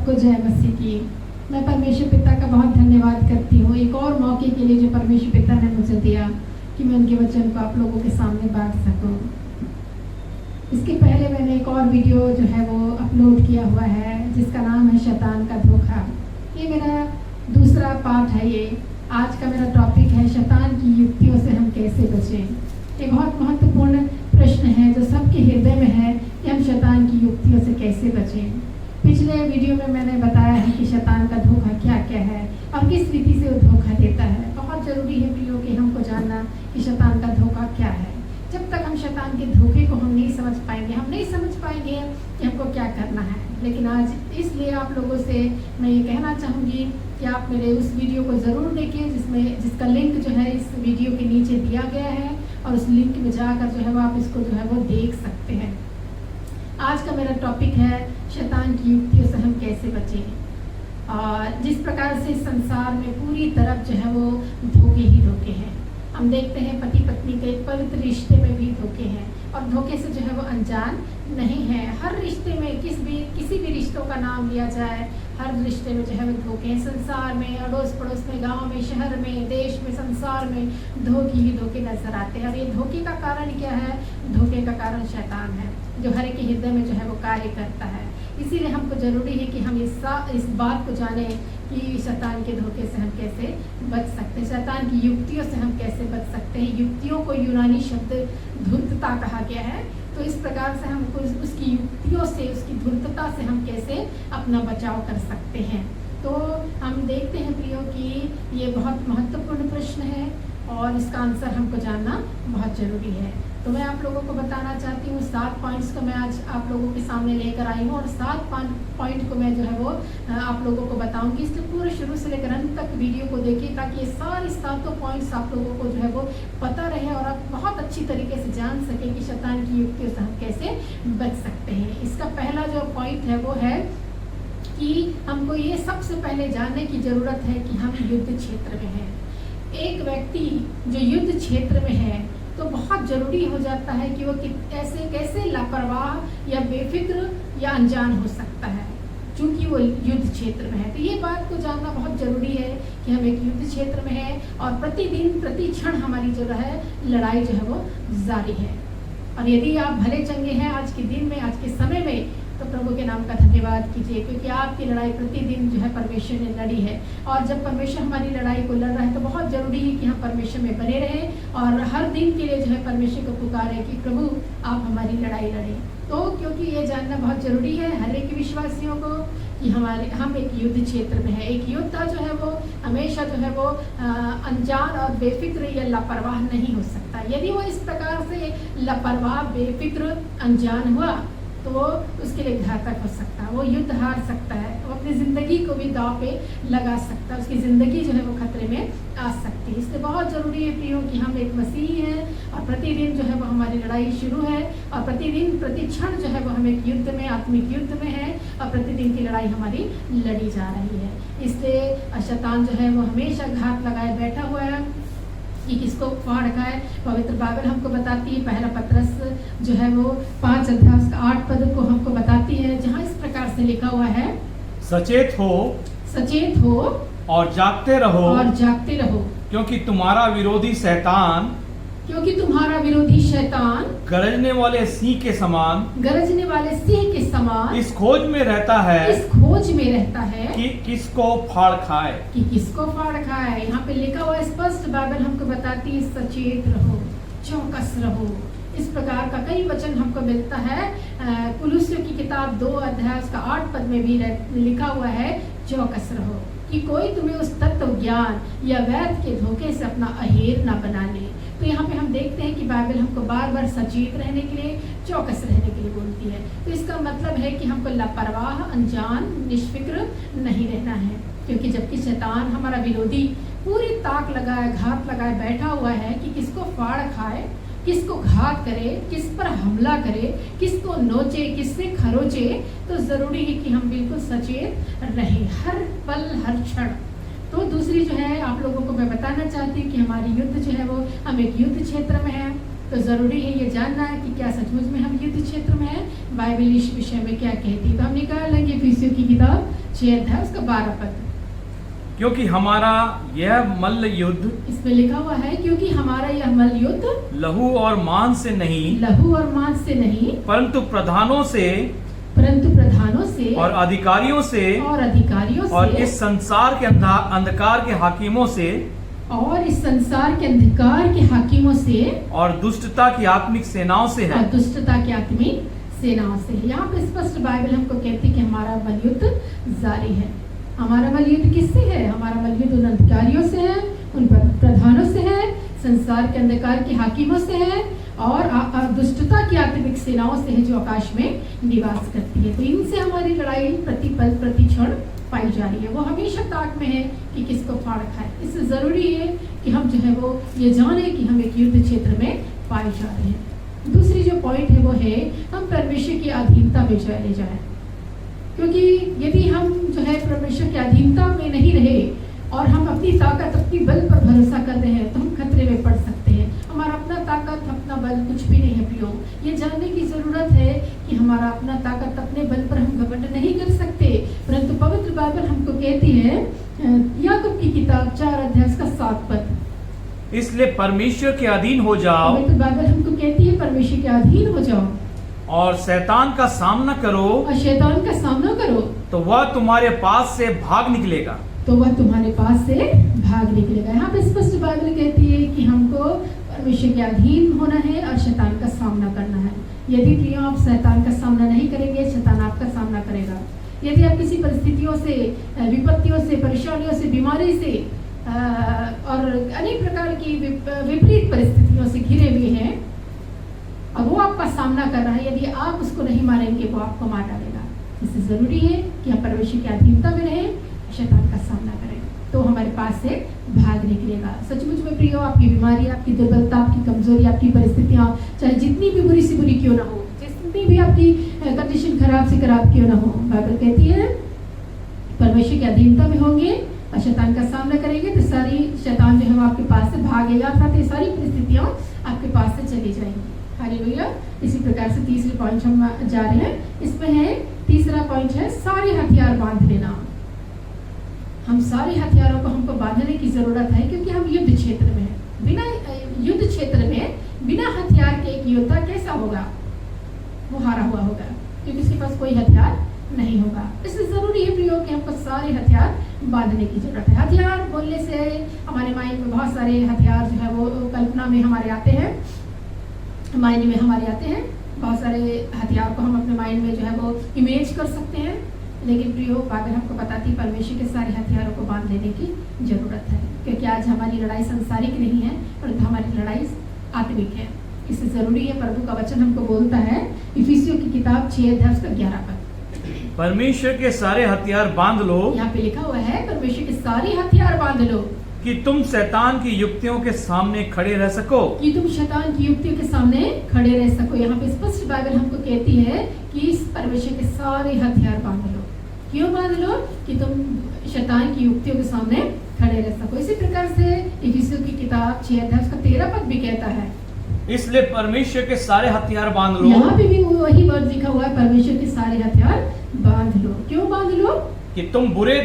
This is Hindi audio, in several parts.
सबको जय मसीह की। मैं परमेश्वर पिता का बहुत धन्यवाद करती हूँ एक और मौके के लिए जो परमेश्वर पिता ने मुझे दिया कि मैं उनके वचन को आप लोगों के सामने बांट सकूँ। इसके पहले मैंने एक और वीडियो जो है वो अपलोड किया हुआ है जिसका नाम है शैतान का धोखा। ये मेरा दूसरा पार्ट है। ये आज का मेरा टॉपिक है शैतान की युक्तियों से हम कैसे बचें। ये बहुत महत्वपूर्ण प्रश्न है जो सबके हृदय में है कि हम शैतान की युक्तियों से कैसे बचें। पिछले वीडियो में मैंने बताया है कि शैतान का धोखा क्या क्या है और किस रीति से वो धोखा देता है। बहुत ज़रूरी है प्रियो कि हमको जानना कि शैतान का धोखा क्या है। जब तक हम शैतान के धोखे को हम नहीं समझ पाएंगे, हम नहीं समझ पाएंगे कि हमको क्या करना है। लेकिन आज इसलिए आप लोगों से मैं ये कहना चाहूँगी कि आप मेरे उस वीडियो को ज़रूर देखें जिसका लिंक जो है इस वीडियो के नीचे दिया गया है और उस लिंक में जाकर जो है वो आप इसको जो है वो देख सकते हैं। आज का मेरा टॉपिक है शैतान की युक्तियों से हम कैसे बचें। और जिस प्रकार से संसार में पूरी तरफ जो है वो धोखे ही धोखे हैं। हम देखते हैं पति पत्नी के पवित्र रिश्ते में भी धोखे हैं और धोखे से जो है वो अनजान नहीं है। हर रिश्ते में किसी भी रिश्तों का नाम लिया जाए, हर रिश्ते में जो है वो धोखे हैं। संसार में, अड़ोस पड़ोस में, गांव में, शहर में, देश में, संसार में धोखे ही धोखे नजर आते हैं। और ये धोखे का कारण क्या है? धोखे का कारण शैतान है जो हर एक के हृदय में जो है वो कार्य करता है। इसीलिए हमको जरूरी है कि हम इस बात को जाने कि शैतान के धोखे से हम कैसे बच सकते हैं, शैतान की युक्तियों से हम कैसे बच सकते हैं। युक्तियों को यूनानी शब्द धूर्तता कहा गया है। तो इस प्रकार से हमको उसकी युक्तियों से, उसकी धूर्तता से हम कैसे अपना बचाव कर सकते हैं। तो हम देखते हैं प्रियो कि ये बहुत महत्वपूर्ण प्रश्न है और इसका आंसर हमको जानना बहुत ज़रूरी है। तो मैं आप लोगों को बताना चाहती हूँ 7 पॉइंट्स को मैं आज आप लोगों के सामने लेकर आई हूँ और 7 पॉइंट को मैं जो है वो आप लोगों को बताऊंगी। इसलिए पूरे शुरू से लेकर अंत तक वीडियो को देखिए ताकि ये सारी 7 पॉइंट्स आप लोगों को जो है वो पता रहे और आप बहुत अच्छी तरीके से जान सकें कि शैतान की युक्तियों से हम कैसे बच सकते हैं। इसका पहला जो पॉइंट है वो है कि हमको ये सबसे पहले जानने की ज़रूरत है कि हम युद्ध क्षेत्र में हैं। एक व्यक्ति जो युद्ध क्षेत्र में है तो बहुत ज़रूरी हो जाता है कि वो कैसे लापरवाह या बेफिक्र या अनजान हो सकता है क्योंकि वो युद्ध क्षेत्र में है। तो ये बात को जानना बहुत ज़रूरी है कि हम एक युद्ध क्षेत्र में हैं और प्रतिदिन प्रति क्षण हमारी जो है लड़ाई जो है वो जारी है। और यदि आप भले चंगे हैं आज के दिन में, आज के समय में, तो प्रभु के नाम का धन्यवाद कीजिए क्योंकि आपकी लड़ाई प्रतिदिन जो है परमेश्वर ने लड़ी है। और जब परमेश्वर हमारी लड़ाई को लड़ रहा है तो बहुत ज़रूरी है कि हम परमेश्वर में बने रहें और हर दिन के लिए जो है परमेश्वर को पुकारें कि प्रभु आप हमारी लड़ाई लड़ें। तो क्योंकि ये जानना बहुत ज़रूरी है हर एक विश्वासियों को कि हम एक युद्ध क्षेत्र में है। एक योद्धा जो है वो हमेशा जो है वो अनजान और बेफिक्र या लापरवाह नहीं हो सकता। यदि वो इस प्रकार से लापरवाह, बेफिक्र, अनजान हुआ तो वो उसके लिए घातक हो सकता है। वो युद्ध हार सकता है, वो अपनी ज़िंदगी को भी दांव पे लगा सकता है, उसकी ज़िंदगी जो है वो खतरे में आ सकती है। इसलिए बहुत ज़रूरी है प्रियो कि हम एक मसीही हैं और प्रतिदिन जो है वो हमारी लड़ाई शुरू है और प्रतिदिन प्रति क्षण जो है वो हम एक युद्ध में, आत्मिक युद्ध में है और प्रतिदिन की लड़ाई हमारी लड़ी जा रही है। इसलिए शैतान जो है वो हमेशा घात लगाए बैठा हुआ है कि किसको फाड़ खाए। पवित्र बाइबल हमको बताती है, पहला पत्रस जो है वो 5 अध्याय 8 पद को हमको बताती है जहाँ इस प्रकार से लिखा हुआ है, सचेत हो और जागते रहो क्योंकि तुम्हारा विरोधी शैतान गरजने वाले सिंह के समान इस खोज में रहता है कि किसको फाड़ खाए। यहाँ पे लिखा हुआ स्पष्ट बाइबल हमको बताती है सचेत रहो, चौकस रहो। इस प्रकार का कई वचन हमको मिलता है। कुलुस्सियों की किताब 2 अध्याय 8 पद में भी लिखा हुआ है चौकस रहो कि कोई तुम्हें उस तत्व ज्ञान या वैध के धोखे से अपना अहेर ना बना ले। तो यहाँ पे हम देखते हैं कि बाइबल हमको बार बार सचेत रहने के लिए, चौकस रहने के लिए बोलती है। तो इसका मतलब है कि हमको लापरवाह, अनजान, निष्फिक्र नहीं रहना है क्योंकि जबकि शैतान हमारा विरोधी पूरी ताक लगाए, घात लगाए बैठा हुआ है कि किसको फाड़ खाए, किसको घात करे, किस पर हमला करे, किसको नोचे, किससे खरोचे। तो ज़रूरी है कि हम बिल्कुल सचेत रहें हर पल, हर क्षण। तो दूसरी जो है आप लोगों को मैं बताना चाहती हूँ कि हमारी युद्ध जो है वो हम एक युद्ध क्षेत्र में है। तो ज़रूरी है ये जानना है कि क्या सचमुच में हम युद्ध क्षेत्र में हैं, बाइबल इस विषय में क्या कहती है। तो हम निकाल लेंगे इफिसियों की किताब 6 अध्याय उसका 12 पद। क्योंकि हमारा यह मल्ल युद्ध इसमें लिखा हुआ है क्योंकि हमारा यह मल्ल युद्ध लहू और मांस से नहीं, लहू और मांस से नहीं, परंतु प्रधानों से और अधिकारियों से और इस संसार के अंधकार के हाकिमों से और इस संसार के अंधकार के हाकिमों से और दुष्टता की आत्मिक सेनाओं से है। और दुष्टता की आत्मिक सेनाओं से। यहाँ पे स्पष्ट बाइबल हमको कहती है कि हमारा बल युद्ध जारी है। हमारा बल युद्ध किससे है? हमारा बल युद्ध उन अधिकारियों से है, उन प्रधानों से है, संसार के अंधकार के हाकिमों से है और दुष्टता की आत्मिक सेनाओं से है जो आकाश में निवास करती है। तो इनसे हमारी लड़ाई प्रतिपल प्रतिक्षण पाई जा रही है। वो हमेशा ताक में है कि किसको फाड़ खाए। इससे जरूरी है कि हम जो है वो ये जाने कि हम एक युद्ध क्षेत्र में पाए जा रहे हैं। दूसरी जो पॉइंट है वो है हम परमेश्वर की अधीनता में चले जाए, क्योंकि यदि हम जो है परमेश्वर की अधीनता में नहीं रहे और हम अपनी ताकत अपनी बल पर भरोसा कर रहे हैं तो हम खतरे में पड़ सकते हैं। हमारा अपना ताकत अपना बल कुछ भी नहीं है प्रियो। ये जानने की जरूरत है कि हमारा अपना ताकत अपने बल पर हम घमंड नहीं कर सकते, परंतु पवित्र बाइबल हमको कहती है याकूब की किताब 4 अध्याय का 7 पद, इसलिए परमेश्वर के अधीन हो जाओ। पवित्र बाइबल हमको कहती है परमेश्वर के अधीन हो जाओ और शैतान का सामना करो, और शैतान का सामना करो तो वह तुम्हारे पास से भाग निकलेगा। तो वह तुम्हारे पास से भाग निकलेगा। यहाँ पे स्पष्ट बाइबल कहती है कि हमको परमेश्वर के अधीन होना है और शैतान का सामना करना है। यदि प्रियो आप शैतान का सामना नहीं करेंगे, शैतान आपका सामना करेगा। यदि आप किसी परिस्थितियों से, विपत्तियों से, परेशानियों से, बीमारी से और अनेक प्रकार की विपरीत परिस्थितियों से घिरे हुए हैं और वो आपका सामना कर रहा है, यदि आप उसको नहीं मारेंगे वो आपको मार डालेगा। इससे जरूरी है कि हम परमेश्वर की अधीनता में रहें, शैतान का सामना करें, तो हमारे पास से भाग निकलेगा। सचमुच में प्रियो आपकी बीमारी, आपकी दुर्बलता, आपकी कमजोरी, आपकी परिस्थितियां चाहे जितनी भी बुरी से बुरी क्यों ना हो, जितनी भी आपकी कंडीशन खराब से खराब क्यों ना हो, बाइबल कहती है परमेश्वर की अधीनता में होंगे और शैतान का सामना करेंगे तो सारी शैतान जो है वो आपके पास से भागेगा, अर्थात ये सारी परिस्थितियां आपके पास से चली जाएंगी। हालेलुया। इसी प्रकार से तीसरे पॉइंट हम जा रहे हैं। इसमें है तीसरा पॉइंट है सारे हथियार बांध लेना। हम सारे हथियारों को हमको बांधने की जरूरत है क्योंकि हम युद्ध क्षेत्र में हैं। बिना युद्ध क्षेत्र में बिना हथियार के एक योद्धा कैसा होगा? वो हारा हुआ होगा क्योंकि उसके पास कोई हथियार नहीं होगा। इसलिए जरूरी है प्रियो कि हमको सारे हथियार बांधने की जरूरत है। हथियार बोलने से हमारे माइंड में बहुत सारे हथियार जो है वो कल्पना में हमारे आते हैं, माइंड में हमारे आते हैं। बहुत सारे हथियार को हम अपने माइंड में जो है वो इमेज कर सकते हैं, लेकिन प्रियो बाइबल हमको बताती परमेश्वर के सारे हथियारों को बांध लेने की जरूरत है, क्योंकि आज हमारी लड़ाई संसारिक नहीं है परंतु हमारी लड़ाई आत्मिक है। इससे जरूरी है, प्रभु का वचन हमको बोलता है इफिसियों की किताब 6 अध्याय का 11 पद, परमेश्वर के सारे हथियार बांध लो। यहाँ पे लिखा हुआ है परमेश्वर के सारे हथियार बांध लो कि तुम शैतान की युक्तियों के सामने खड़े रह सको। कि तुम शैतान की युक्तियों के सामने खड़े रह सको। यहाँ पे स्पष्ट बाइबल हमको कहती है कि इस परमेश्वर के सारे हथियार बांध लो। क्यों बांध लो? कि तुम शैतान की युक्तियों के सामने खड़े रह सको। इसी प्रकार से इफिसियों की किताब 6 अध्याय का 13 पद भी कहता है इसलिए परमेश्वर के सारे हथियार बांध लो। यहाँ पे भी वही वर्ड लिखा हुआ है, परमेश्वर के सारे हथियार बांध लो। क्यों बांध लो? कि तुम बुरे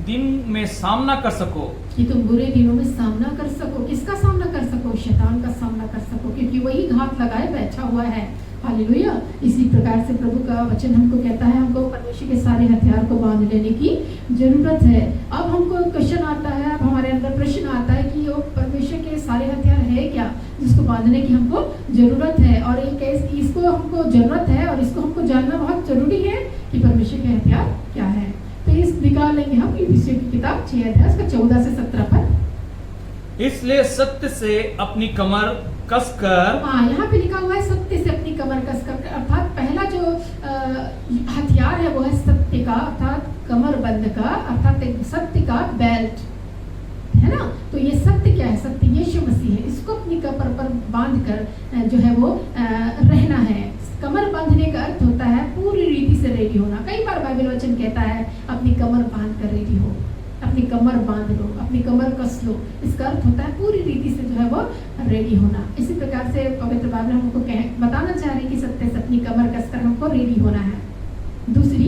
दिन में सामना कर सको। कि तुम बुरे दिनों में सामना कर सको। किसका सामना कर सको? शैतान का सामना कर सको, क्योंकि वही घात लगाए बैठा हुआ है। हालेलुया। इसी प्रकार से प्रभु का वचन हमको कहता है हमको परमेश्वर के सारे हथियार को बांध लेने की जरूरत है। अब हमको क्वेश्चन आता है, अब हमारे अंदर प्रश्न आता है कि वो परमेश्वर के सारे हथियार है क्या जिसको बांधने की हमको जरूरत है, और इसको हमको जरूरत है और इसको हमको जानना बहुत जरूरी है कि परमेश्वर के हथियार क्या है। तो इस निकाल लेंगे हम इफिसियों की किताब 6 अध्याय का 14 से 17 पद। इसलिए सत्य से अपनी कमर कसकर। हाँ, यहाँ पे लिखा हुआ है सत्य से अपनी कमर कसकर, अर्थात पहला जो हथियार है वो है सत्य का, अर्थात कमर बंद का, अर्थात एक सत्य का बेल्ट है ना। तो ये सत्य क्या है? सत्य यीशु मसीह है। इसको अपनी कमर पर बांध कर जो है वो रहना है। कमर बांधने का अर्थ होता है पूरी रीति से रेडी होना। कई बार बाइबल वचन कहता है अपनी कमर बांध कर रेडी हो, अपनी कमर बांध लो, अपनी कमर कस लो। इसका अर्थ होता है पूरी रीति से जो है वो रेडी होना। इसी प्रकार से पवित्र बाइबल हमको बताना चाह रही है कि सत्य से अपनी कमर कसकर हमको रेडी होना है। दूसरी,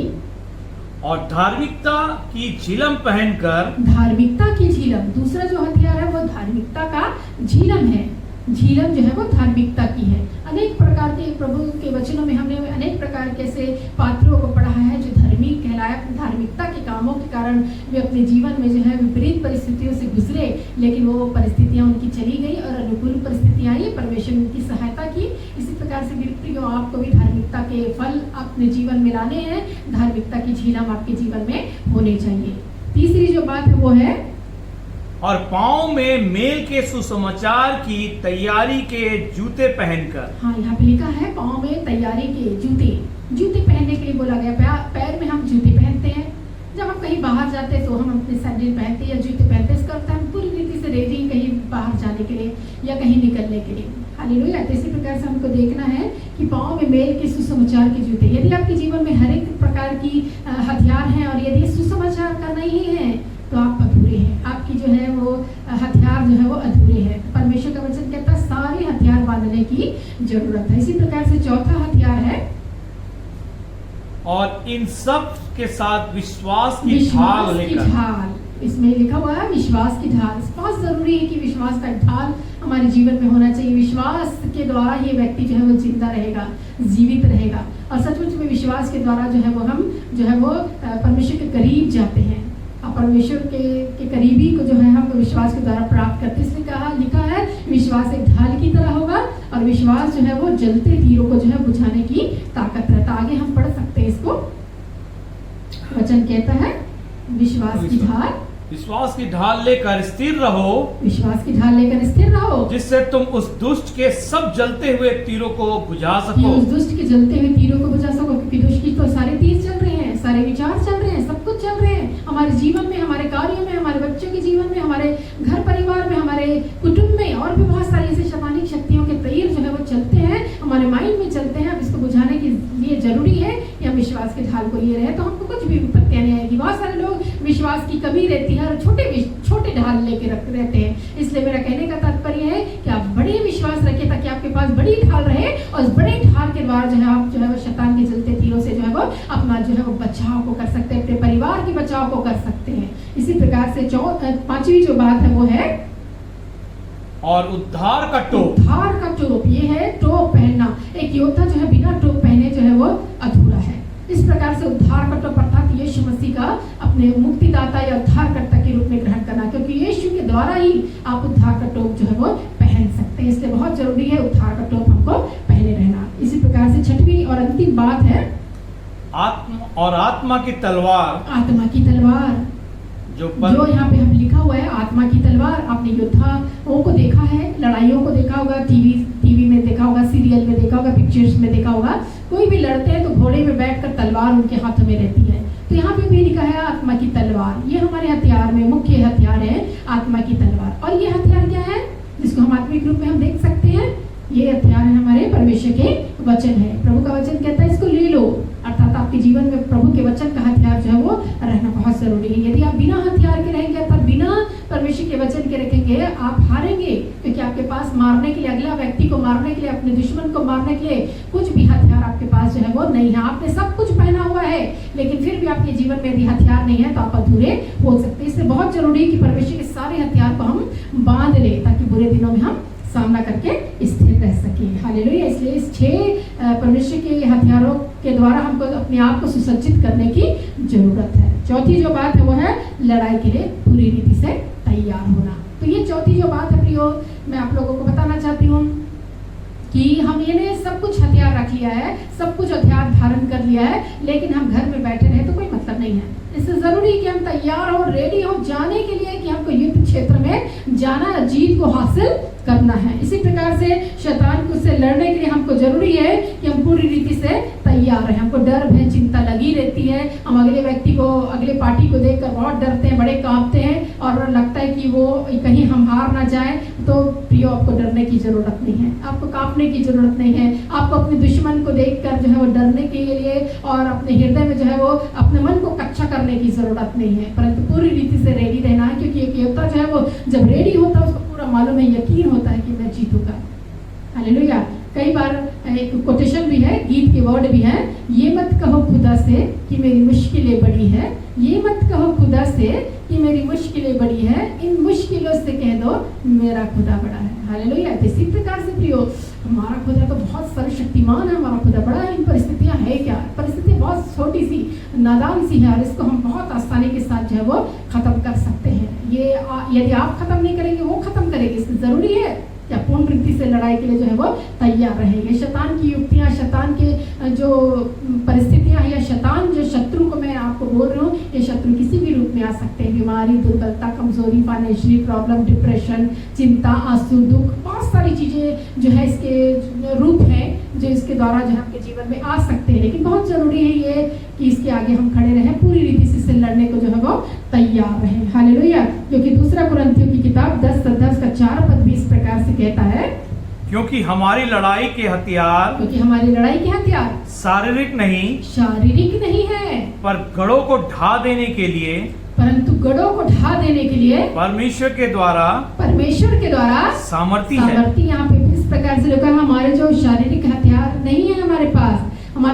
और धार्मिकता की झिलम पहनकर, धार्मिकता की झिलम, दूसरा जो हथियार है वो धार्मिकता का झिलम है। झिलम जो है वो धार्मिकता की है। अनेक प्रकार के प्रभु के वचनों में हमने अनेक प्रकार के ऐसे पात्रों को पढ़ा है जो धार्मिक कहलाए, धार्मिकता के कामों के कारण वे अपने जीवन में जो है विपरीत परिस्थितियों से गुजरे, लेकिन वो परिस्थितियां उनकी चली गई और अनुकूल परिस्थितियां आई, परमेश्वर ने उनकी सहायता की। इसी प्रकार से प्रियो, आपको भी धार्मिकता के फल अपने जीवन में लाने हैं, धार्मिकता की झिलम आपके जीवन में होनी चाहिए। तीसरी जो बात है वो है, और पाँव में मेल के सुसमाचार की तैयारी के जूते पहनकर। हाँ, यहाँ पे लिखा है पाँव में तैयारी के जूते, जूते पहनने के लिए बोला गया। पैर में हम जूते पहनते हैं, जब हम कहीं बाहर जाते हैं तो हम अपने सैंडल पहनते हैं या जूते पहनते हैं। इसका अर्थ हम पूरी रीति से रेडी कहीं बाहर जाने के लिए या कहीं निकलने के लिए। हालेलुया। तो इसी प्रकार से हमको देखना है कि पाँव में मेल के सुसमाचार के जूते। यदि आपके जीवन में हर एक प्रकार की हथियार हैं और यदि सुसमाचार का नहीं है तो आप अधूरे हैं, आपकी जो है वो हथियार जो है वो अधूरे हैं। परमेश्वर का वचन कहता है सारे हथियार बांधने की जरूरत है। इसी प्रकार से चौथा हथियार है, और इन सब के साथ विश्वास की ढाल लेकर। इसमें लिखा हुआ है विश्वास की ढाल। बहुत जरूरी है कि विश्वास का ढाल हमारे जीवन में होना चाहिए। विश्वास के द्वारा ये व्यक्ति जो है वो जिंदा रहेगा, जीवित रहेगा, और सचमुच में विश्वास के द्वारा जो है वो हम जो है वो परमेश्वर के करीब जाते हैं। परमेश्वर के करीबी को जो है हम विश्वास के द्वारा प्राप्त करते हैं। इसलिए लिखा है विश्वास एक ढाल की तरह होगा, और विश्वास जो है वो जलते तीरों को जो है बुझाने की ताकत रहता। आगे हम पढ़ सकते हैं इसको। वचन कहता है विश्वास की ढाल, विश्वास की ढाल लेकर स्थिर रहो, विश्वास की ढाल लेकर स्थिर रहो, जिससे तुम उस दुष्ट के सब जलते हुए तीरों को बुझा सको। उस दुष्ट के जलते हुए तीरों को बुझा सको, क्योंकि दुष्ट की तो सारे तीर चल रहे हैं, सारे विचार चल रहे हैं, सब कुछ चल रहे हैं हमारे जीवन में, हमारे कार्यों में, हमारे बच्चों के जीवन में, हमारे घर परिवार में, हमारे कुटुंब में, और भी बहुत सारी ऐसी शैतानिक शक्तियों के तीर जो है वो चलते हैं, हमारे माइंड में चलते हैं। अब इसको बुझाने के लिए जरूरी है कि हम विश्वास के ढाल को लिए रहे, तो हमको कुछ भी विपत्तियां नहीं आएगी। बहुत सारे लोग विश्वास की कमी रहती है और छोटे ढाल लेके रहते हैं। इसलिए मेरा कहने का तात्पर्य है कि आप बड़े विश्वास रखें ताकि आपके पास बड़ी ढाल रहे, और उस बड़े ढाल के द्वारा जो है आप जो है वो शैतान के जलते तीरों से जो है वो अपना जो है वो बचाव को कर सकते हैं, अपने परिवार के बचाव को कर सकते हैं। इसी प्रकार से पांचवी जो बात है वो है, और उद्धार का टोप। उद्धार का टोप, ये है टोप पहनना। एक योद्धा जो है बिना टोप पहने जो है वो अधूरा है। इस प्रकार से उद्धार का टोप अर्थात यीशु मसीह का अपने मुक्तिदाता या उद्धारकर्ता के रूप में ग्रहण करना, क्योंकि यीशु के द्वारा ही आप उद्धार का टोप जो है वो पहन सकते हैं। इसलिए बहुत जरूरी है उद्धार का टोप हमको पहने रहना। इसी प्रकार से छठवीं और अंतिम बात है, आत्मा की तलवार। आत्मा की तलवार जो यहाँ पे हम लिखा हुआ है, आत्मा की तलवार। आपने योद्धाओं को देखा है, लड़ाइयों को देखा होगा, टीवी में देखा होगा, सीरियल में देखा होगा, पिक्चर्स में देखा होगा। कोई भी लड़ते हैं तो घोड़े में बैठकर तलवार उनके हाथों में रहती है। तो यहाँ पे भी लिखा है आत्मा की तलवार। ये हमारे हथियार में मुख्य हथियार है, आत्मा की तलवार। और ये हथियार क्या है जिसको हम आत्मिक रूप में हम देख सकते हैं? ये हथियार है हमारे परमेश्वर के वचन है। प्रभु का वचन कहता है इसको ले लो, अर्थात आपके जीवन में प्रभु के वचन का हथियार जो है वो रहना बहुत जरूरी है। यदि आप बिना हथियार के रहेंगे, अर्थात बिना परमेश्वर के वचन के रखेंगे, आप हारेंगे, क्योंकि आपके पास मारने के लिए, अगला व्यक्ति को मारने के लिए, अपने दुश्मन को मारने के लिए कुछ भी हथियार आपके पास जो है वो नहीं है। आपने सब कुछ पहना हुआ है, लेकिन फिर भी आपके जीवन में यदि हथियार नहीं है तो आप अधूरे हो सकते हैं। इसलिए बहुत जरूरी है कि परमेश्वर के सारे हथियार को हम बांध ले, ताकि बुरे दिनों में हम सामना करके स्थिर रह सके। हालेलुया। इसलिए इस 6 परमेश्वर के हथियारों के द्वारा हमको अपने आप को सुसज्जित करने की जरूरत है। चौथी जो बात है वो है लड़ाई के लिए पूरी रीति से तैयार होना। तो ये चौथी जो बात है प्रियो, मैं आप लोगों को बताना चाहती हूँ कि हम ये सब कुछ हथियार रख लिया है, सब कुछ हथियार धारण कर लिया है, लेकिन हम घर में बैठे रहे तो कोई मतलब नहीं है। इससे जरूरी है कि हम तैयार हो, रेडी हो जाने के लिए, कि हमको युद्ध क्षेत्र में जाना, जीत को हासिल करना है। इसी प्रकार से शैतान को से लड़ने के लिए हमको जरूरी है कि हम पूरी रीति से तैयार रहें। हमको डर भय चिंता लगी रहती है, हम अगले व्यक्ति को, अगले पार्टी को देखकर बहुत डरते हैं, बड़े कांपते हैं, और लगता है कि वो कहीं हम हार ना जाए। तो प्रियो, आपको डरने की जरूरत नहीं है, आपको कांपने की जरूरत नहीं है। आपको अपने दुश्मन को देखकर जो है वो डरने के लिए और अपने हृदय में जो है वो अपने मन को कच्चा करने की जरूरत नहीं है, परंतु पूरी रीति से रेडी रहना है। क्योंकि एक योद्धा जो है वो जब रेडी होता है उसको पूरा मालूम है, यकीन होता है कि मैं जीतूंगा। हालेलुया। कई बार एक कोटेशन भी है, गीत के वर्ड भी है, ये मत कहो खुदा से कि मेरी मुश्किलें बड़ी है, ये मत कहो खुदा से कि मेरी मुश्किलें बड़ी है, इन मुश्किलों से कह दो मेरा खुदा बड़ा है। हालेलुया। तो इसी प्रकार से प्रियो, हमारा खुदा तो बहुत सर्वशक्तिमान है, हमारा खुदा बड़ा है। इन परिस्थितियां है क्या, परिस्थितियां बहुत छोटी सी नादान सी है और इसको हम बहुत आसानी के साथ जो है वो खत्म कर सकते हैं। ये यदि आप खत्म नहीं करेंगे वो खत्म करेंगे, इसकी जरूरी है क्या पूर्ण रीति से लड़ाई के लिए जो है वो तैयार रहेंगे। शैतान की युक्तियां, शैतान के जो परिस्थितियां हैं या शैतान जो शत्रु को मैं आपको बोल रहा हूँ, ये शत्रु किसी भी रूप में आ सकते हैं। बीमारी, दुर्बलता, कमजोरी, फाइनेंशियली प्रॉब्लम, डिप्रेशन, चिंता, आंसू, दुख, बहुत सारी चीजें जो है इसके रूप हैं जो इसके द्वारा जो है आपके जीवन में आ सकते हैं। लेकिन बहुत जरूरी है ये कि इसके आगे हम खड़े रहें, पूरी रीति से लड़ने को जो है वो तैयार रहें। हालेलुया। क्योंकि दूसरा कुरिन्थियों की किताब 10 का 4 पद भी इस प्रकार से कहता है, क्योंकि हमारी लड़ाई के हथियार शारीरिक नहीं है, पर गढ़ों को ढा देने के लिए, परंतु गढ़ों को ढा देने के लिए परमेश्वर के द्वारा सामर्थी है। यहाँ पे इस प्रकार से लिखा है, हमारे जो शारीरिक हथियार नहीं है हमारे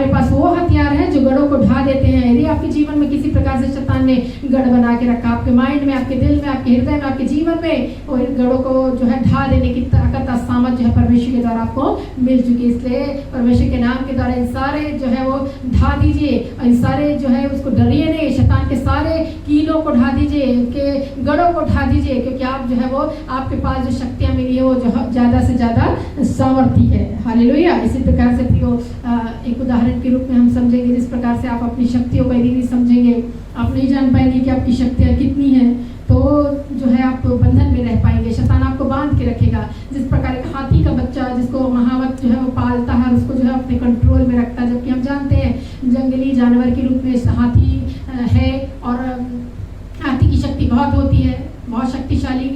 पास वो हथियार है जो गढ़ों को ढा देते हैं। यदि आपके जीवन में किसी प्रकार से शैतान ने गढ़ बना के रखा, आपके माइंड में, आपके दिल में, आपके हृदय में, आपके जीवन में, और गढ़ों को जो है ढा देने की ताकत, सामर्थ जो है परमेश्वर के द्वारा आपको मिल चुकी है। इसलिए परमेश्वर के नाम के द्वारा इन सारे जो है वो ढा दीजिए, इन सारे जो है उसको डरिए नहीं, शैतान के सारे कीलों को ढा दीजिए, उनके गढ़ों को ढा दीजिए, क्योंकि आप जो है वो आपके पास जो शक्तियां मिली है वो जो ज्यादा से ज्यादा सामर्थी है। हालेलुया। इसी प्रकार से प्रियो, एक उदाहरण के रूप में हम समझेंगे, जिस प्रकार से आप अपनी शक्तियों को यदि नहीं समझेंगे, आप नहीं जान पाएंगे कि आपकी शक्तियां कितनी हैं, तो जो है आप बंधन में रह पाएंगे, शैतान आपको बांध के रखेगा। जिस प्रकार एक हाथी का बच्चा जिसको महावत जो है वो पालता है, उसको जो है अपने कंट्रोल में रखता है, जबकि हम जानते हैं जंगली जानवर के रूप में हाथी है और हाथी की शक्ति बहुत होती है, बहुत शक्तिशाली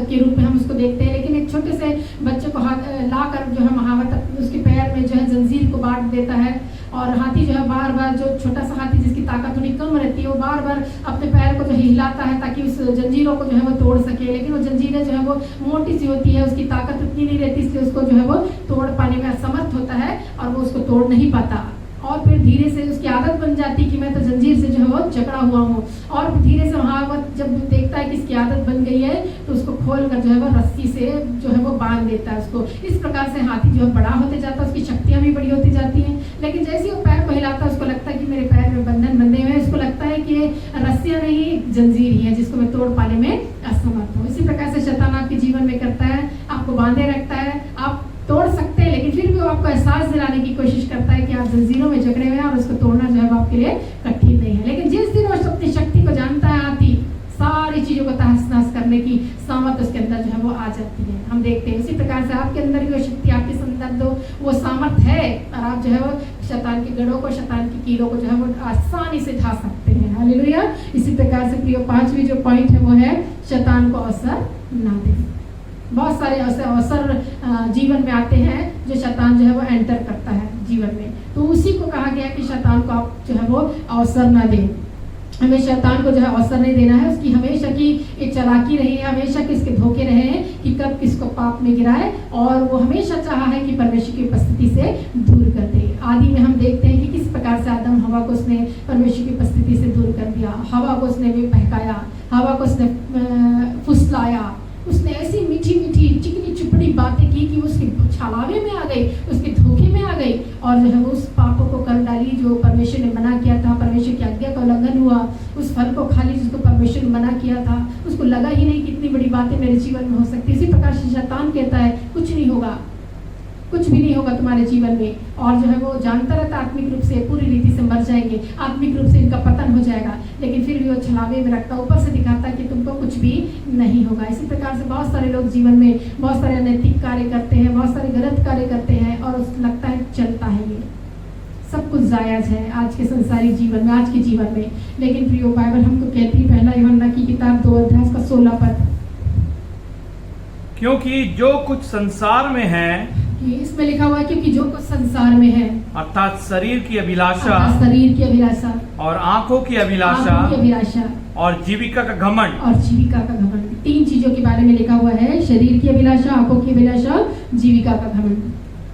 के रूप में हम उसको देखते हैं। लेकिन एक छोटे से बच्चे को लाकर जो है महावत उसके पैर में जो है जंजीर को बांध देता है, और हाथी जो है बार बार, जो छोटा सा हाथी जिसकी ताकत थोड़ी कम रहती है, वो बार बार अपने पैर को जो हिलाता है ताकि उस जंजीरों को जो है वो तोड़ सके। लेकिन वो जंजीरें जो है वो मोटी सी होती है, उसकी ताकत उतनी नहीं रहती, इसलिए उसको जो है वो तोड़ पाने में असमर्थ होता है और वो उसको तोड़ नहीं पाता। और फिर धीरे से उसकी आदत बन जाती कि मैं तो जंजीर से जो है वो जकड़ा हुआ हूँ, और धीरे से महावत जब देखता है कि इसकी आदत बन गई है तो उसको खोल कर जो है वो रस्सी से जो है वो बांध देता है उसको। इस प्रकार से हाथी जो है बड़ा होते जाता है, उसकी शक्तियां भी बड़ी होती जाती हैं। लेकिन जैसे ही वो पैर को हिलाता है, उसको लगता है कि मेरे पैर में बंधन बंधे हुए हैं, उसको लगता है कि रस्सियां नहीं जंजीर ही है जिसको मैं तोड़ पाने में असमर्थ हूँ। इसी प्रकार से शैतान आपके जीवन में करता है, आपको बांधे रखता है, आप तोड़ सकते हैं, लेकिन फिर भी वो आपको एहसास दिलाने की कोशिश करता है कि आप जंजीरों में जकड़े हुए हैं और उसको तोड़ना जो है वो आपके लिए कठिन नहीं है। लेकिन जिस दिन वो अपनी शक्ति को जानता है, हाथी सारी चीजों को तहस नहस करने की सामर्थ उसके अंदर जो है वो आ जाती है। हम देखते हैं इसी प्रकार से आपके अंदर भी वो शक्ति, आपके अंदर वो सामर्थ है, और आप जो है वो शैतान के गढ़ों को, शैतान की कीलों को जो है वो आसानी से ढा सकते हैं। हालेलुया। इसी प्रकार से प्रियो, 5वीं जो पॉइंट है वो है शैतान को अवसर ना दें। बहुत सारे ऐसे अवसर जीवन में आते हैं जो शैतान जो है वो एंटर करता है जीवन में, तो उसी को कहा गया कि शैतान को आप जो है वो अवसर ना दें। हमें शैतान को जो है अवसर नहीं देना है, उसकी हमेशा की एक चालाकी रही है, हमेशा किसके धोखे रहे हैं कि कब किसको पाप में गिराए, और वो हमेशा चाहा है कि परमेश्वर की उपस्थिति से दूर कर दे। आदि में हम देखते हैं कि किस प्रकार से आदम हवा को उसने परमेश्वर की उपस्थिति से दूर कर दिया, हवा को उसने भी बहकाया, हवा को उसने फुसलाया, उसने ऐसी मीठी मीठी चिकनी चुपड़ी बातें की कि उसके छलावे में आ गई, उसके धोखे में आ गई, और जो है वो उस पापों को कर डाली जो परमेश्वर ने मना किया था। परमेश्वर की आज्ञा का उल्लंघन हुआ, उस फल को खा ली जिसको परमेश्वर ने मना किया था। उसको लगा ही नहीं कितनी बड़ी बातें मेरे जीवन में हो सकती। इसी प्रकार से शैतान कहता है कुछ नहीं होगा, कुछ भी नहीं होगा तुम्हारे जीवन में, और जो है वो जानता रहता आत्मिक रूप से पूरी रीति से मर जाएंगे, आत्मिक रूप से इनका पतन हो जाएगा, लेकिन फिर भी वो छलावे में रखता, ऊपर से दिखाता कि तुमको कुछ भी नहीं होगा। इसी प्रकार से बहुत सारे लोग जीवन में बहुत सारे अनैतिक कार्य करते हैं, बहुत सारे गलत कार्य करते हैं, और लगता है चलता है ये सब कुछ जायज है आज के संसारिक जीवन में, आज के जीवन में। लेकिन प्रियो, बाइबल हमको कहती है, पहला यूहन्ना की किताब 2:16 पद, क्योंकि जो कुछ संसार में है, इसमें लिखा हुआ है क्योंकि जो कुछ संसार में है, अर्थात शरीर की अभिलाषा और आंखों की अभिलाषा और जीविका का घमंड, 3 चीजों के बारे में लिखा हुआ है, शरीर की अभिलाषा, आंखों की अभिलाषा, जीविका का घमंड।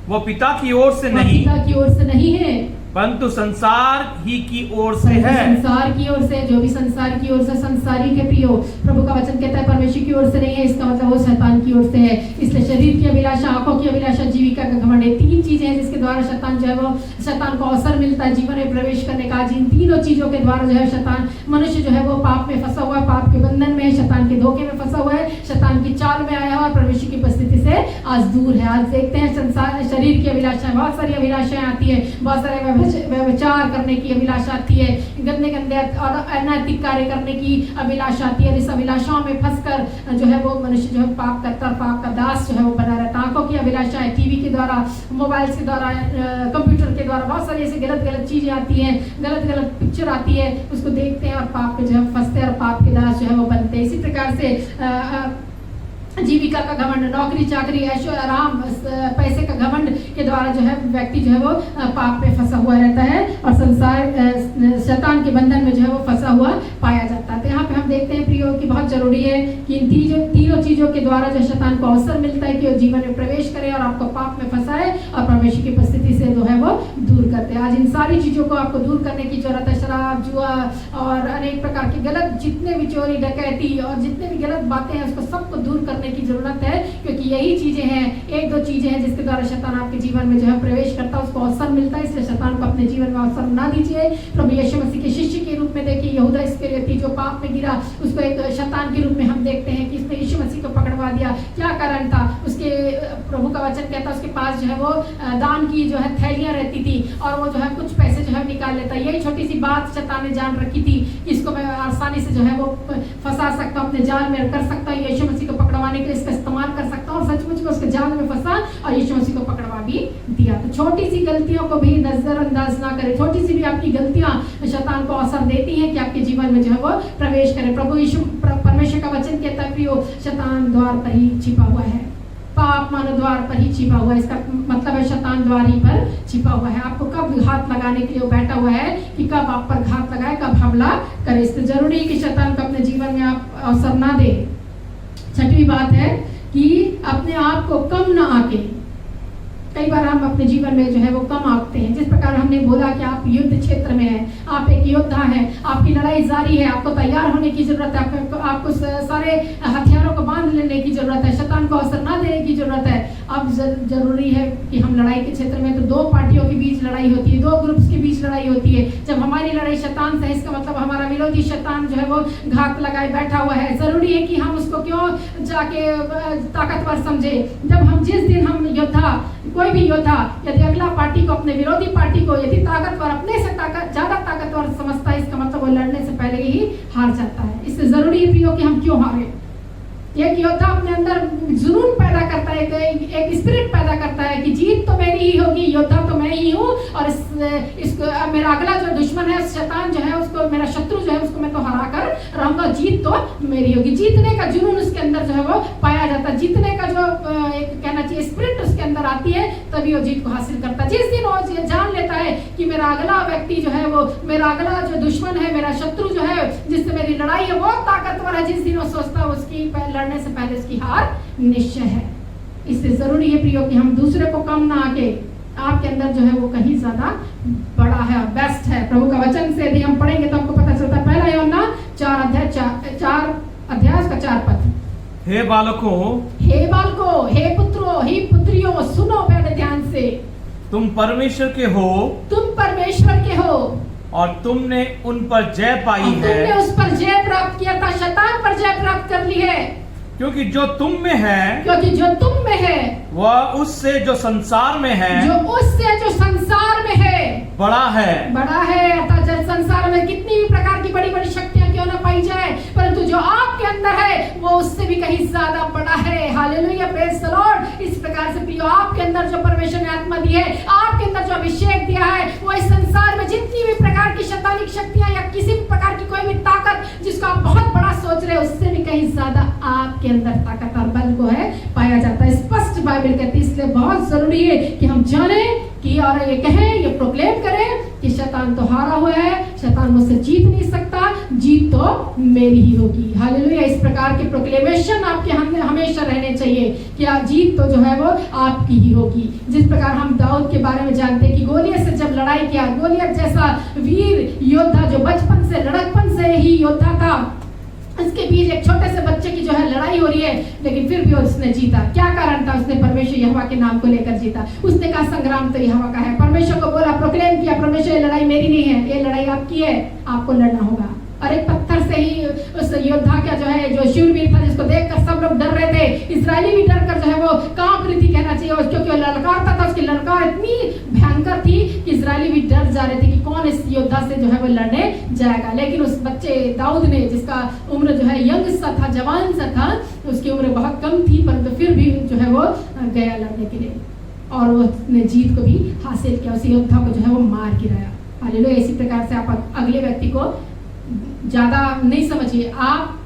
वो पिता की ओर से नहीं, पिता की ओर से नहीं है, परंतु संसार ही की ओर से है। संसार की ओर से, जो भी संसार की ओर से संसारी के प्रियो, प्रभु का वचन कहता है परमेश्वर की ओर से नहीं है, इसका मतलब वो शैतान की ओर से है। इसलिए शरीर की अभिलाषा, आंखों की अभिलाषा, जीविका का घमंड, ये तीन चीजें हैं जिसके द्वारा शैतान जो है वो, शैतान को अवसर मिलता है जीवन में प्रवेश करने का। जिन तीनों चीजों के द्वारा जो है शैतान, मनुष्य जो है वो पाप में फंसा हुआ है, पाप के बंधन में है, शैतान के धोखे में फंसा हुआ है, शैतान की चाल में आया हुआ, परमेश्वर की उपस्थिति से आज दूर है। आज देखते हैं संसार, शरीर की अभिलाषाएं, बहुत सारी अभिलाषाएं आती है, बहुत सारे व्यभिचार करने की अभिलाषा आती है, गंदे गंदे और अनैतिक कार्य करने की अभिलाषा आती है। इस अभिलाषाओं में फंसकर जो है वो मनुष्य जो है पाप करता है, पाप का दास जो है वो बना रहता है। आंखों की अभिलाषा है, टीवी के द्वारा, मोबाइल के द्वारा, कंप्यूटर के द्वारा बहुत सारी ऐसी गलत गलत चीजें आती हैं, गलत गलत पिक्चर आती है, उसको देखते हैं और पाप पे जो है फंसते हैं और पाप के दास जो है वो बनते हैं। इसी प्रकार से जीविका का घमंड, नौकरी चाकरी, ऐशो आराम, पैसे का घमंड के द्वारा जो है व्यक्ति जो है वो पाप में फंसा हुआ रहता है और संसार शैतान के बंधन में जो है वो फंसा हुआ पाया जाता है। तो यहाँ पे हम देखते हैं प्रियो की बहुत जरूरी है कि इन तीनों चीजों के द्वारा जो शैतान को अवसर मिलता है कि वो जीवन में प्रवेश करे और आपको पाप में फंसाए और परमेश्वर की उपस्थिति से जो है वो दूर करते हैं। आज इन सारी चीजों को आपको दूर करने की जरूरत है। शराब, जुआ और अनेक प्रकार की गलत, जितने भी चोरी डकैती और जितने भी गलत बातें हैं, उसको सबको दूर करने की जरूरत है, क्योंकि यही चीजें हैं, एक दो चीजें हैं जिसके द्वारा शैतान आपके जीवन में जो है प्रवेश करता है, उसको अवसर मिलता है। इसलिए शैतान को अपने जीवन में अवसर ना दीजिए। प्रभु यीशु मसीह के शिष्य के रूप में देखिए, यहूदा इस्करियोती जो पाप में गिरा, उसको एक शैतान के रूप में हम देखते हैं कि इसने यीशु मसीह को पकड़वा दिया। क्या कारण था? उसके, प्रभु का वचन कहता है उसके पास जो है वो दान की जो है थैलियां रहती थी और वो जो है कुछ पैसे जो है निकाल लेता। यही छोटी सी बात शैतान ने जान रखी थी कि इसको मैं आसानी से जो है वो फंसा सकता हूँ, अपने जाल में कर सकता हूँ, यीशु मसीह को पकड़वाने के लिए इसका इस्तेमाल कर सकता हूँ। और सचमुच में उसके जाल में फंसा और यीशु मसीह को पकड़वा भी दिया। तो छोटी सी गलतियों को भी नजरअंदाज ना करें। छोटी सी भी आपकी गलतियां शैतान को अवसर देती हैं कि आपके जीवन में जो है वो प्रवेश करे। प्रभु यीशु परमेश्वर का वचन कहता है कि वो शैतान द्वार पर ही छिपा हुआ है, पाप मानो द्वार पर ही छिपा हुआ है। इसका मतलब है शैतान द्वार ही पर छिपा हुआ है। आपको कब घात लगाने के लिए वो बैठा हुआ है कि कब आप पर घात लगाए, कब हमला करे। इसलिए जरूरी है कि शैतान को अपने जीवन में आप अवसर ना दे। छठवीं बात है कि अपने आप को कम ना आके। कई बार हम अपने जीवन में जो है वो कम आंकते हैं। जिस प्रकार हमने बोला कि आप युद्ध क्षेत्र में हैं, आप एक योद्धा हैं, आपकी लड़ाई जारी है, आपको तैयार होने की जरूरत है, आपको सारे हथियारों को बांध लेने की जरूरत है, शैतान को अवसर ना देने की जरूरत है। अब जरूरी है कि हम लड़ाई के क्षेत्र में, तो दो पार्टियों के बीच लड़ाई होती है, दो ग्रुप्स के बीच लड़ाई होती है। जब हमारी लड़ाई शैतान से है, इसका मतलब हमारा विरोधी शैतान जो है वो घात लगाए बैठा हुआ है। जरूरी है कि हम उसको क्यों जाके ताकतवर समझे। जब हम जिस दिन हम योद्धा, कोई भी योद्धा यदि अगला पार्टी को, अपने विरोधी पार्टी को यदि ताकतवर, अपने से ज्यादा ताकतवर समझता है, इसका मतलब वो लड़ने से पहले ही हार जाता है। इससे जरूरी है प्रियो कि हम क्यों हारे। एक योद्धा अपने अंदर जुनून पैदा करता है, एक स्पिरिट पैदा करता है कि जीत तो मेरी ही होगी, योद्धा तो मैं ही हूँ और इसको मेरा अगला जो दुश्मन है, शैतान जो है, उसको, मेरा शत्रु जो है, उसको मैं तो हरा कर रहूंगा, जीत तो मेरी होगी। जीतने का जुनून उसके अंदर जो है वो पाया जाता है। जीतने का जो एक कहना चाहिए स्पिरिट उसके अंदर आती है, तभी वो जीत को हासिल करता है। जिस दिन वो जान लेता है कि मेरा अगला व्यक्ति जो है वो, मेरा अगला जो दुश्मन है, मेरा शत्रु जो है, जिससे मेरी लड़ाई है, वो ताकतवर है, जिस दिन वो सोचता है उसकी लड़ने से पहले उसकी हार निश्चय है। इसलिए जरूरी है प्रियो कि हम दूसरे को कम ना आके, आपके अंदर जो है वो कहीं ज्यादा बड़ा है, बेस्ट है। प्रभु का वचन से यदि हम पढ़ेंगे तो आपको पता चलता है। पहला यूहन्ना 4 अध्याय उसका 4 पद। हे बालकों, हे पुत्रों, हे पुत्रियों, सुनो पहले ध्यान से। तुम परमेश्वर के हो, तुम परमेश्वर के हो और तुमने उन पर जय पाई है। तुमने उस पर जय प्राप्त किया था, शैतान पर जय प्राप्त कर ली है। क्योंकि जो तुम में है, क्योंकि जो तुम में है वह उससे जो संसार में है, जो उससे जो संसार में है बड़ा है। बड़ा है। अर्थात संसार में कितनी भी प्रकार की बड़ी बड़ी शक्तियां क्यों ना पाई जाए, परंतु जो आपके अंदर है वो उससे भी कहीं ज्यादा बड़ा है। Hallelujah, praise the Lord. इस प्रकार से प्रियो, आपके अंदर जो परमेश्वर ने आत्मा दी है, आपके अंदर जो अभिषेक दिया है, वो इस संसार में जितनी भी प्रकार की शैतानिक शक्तियां या किसी भी प्रकार की कोई भी ताकत जिसको आप बहुत बड़ा सोच रहे हो, उससे भी कहीं ज्यादा आपके अंदर ताकत और बल को है पाया जाता है। स्पष्ट बाइबल कहती है। इसलिए बहुत जरूरी है कि हम जाने कि और ये कहें, ये प्रोक्लेम करें कि शैतान तो हारा हुआ है, शैतान मुझसे जीत नहीं सकता, जीत तो मेरी ही होगी। हालेलुया। इस प्रकार के प्रोक्लेमेशन आपके हमेशा रहने चाहिए कि जीत तो जो है वो आपकी ही होगी। जिस प्रकार हम दाऊद के बारे में जानते हैं कि गोलियत से जब लड़ाई किया, गोलियत जैसा वीर योद्धा जो बचपन से लड़कपन से ही योद्धा था, उसके बीच एक छोटे से बच्चे की जो है लड़ाई हो रही है, लेकिन फिर भी उसने जीता। क्या कारण था? उसने परमेश्वर यहोवा के नाम को लेकर जीता। उसने कहा संग्राम तो यहोवा का है। परमेश्वर को बोला, प्रोक्लेम किया, परमेश्वर ये लड़ाई मेरी नहीं है, ये लड़ाई आपकी है, आपको लड़ना होगा। और एक पत्थर से ही उस योद्धा का जो है, जो शूरवीर था, जिसको देखकर सब लोग डर रहे थे, इजरायली भी डर कर जो है वो कांप रही थी, कहना चाहिए, क्योंकि वो ललकारता था, उसकी ललकार इतनी भयंकर थी कि इजरायली भी डर जा रहे थे कि कौन इस योद्धा से जो है वो लड़ने जाएगा। लेकिन उस बच्चे दाऊद ने, जिसका उम्र जो है यंग सा था, जवान सा था, उसकी उम्र बहुत कम थी, परंतु फिर भी जो है वो गया लड़ने के लिए और उसने जीत को भी हासिल किया, उस योद्धा को जो है वो मार गिराया। हालेलुया। इसी प्रकार से आप अगले व्यक्ति को ज्यादा नहीं समझिए, आप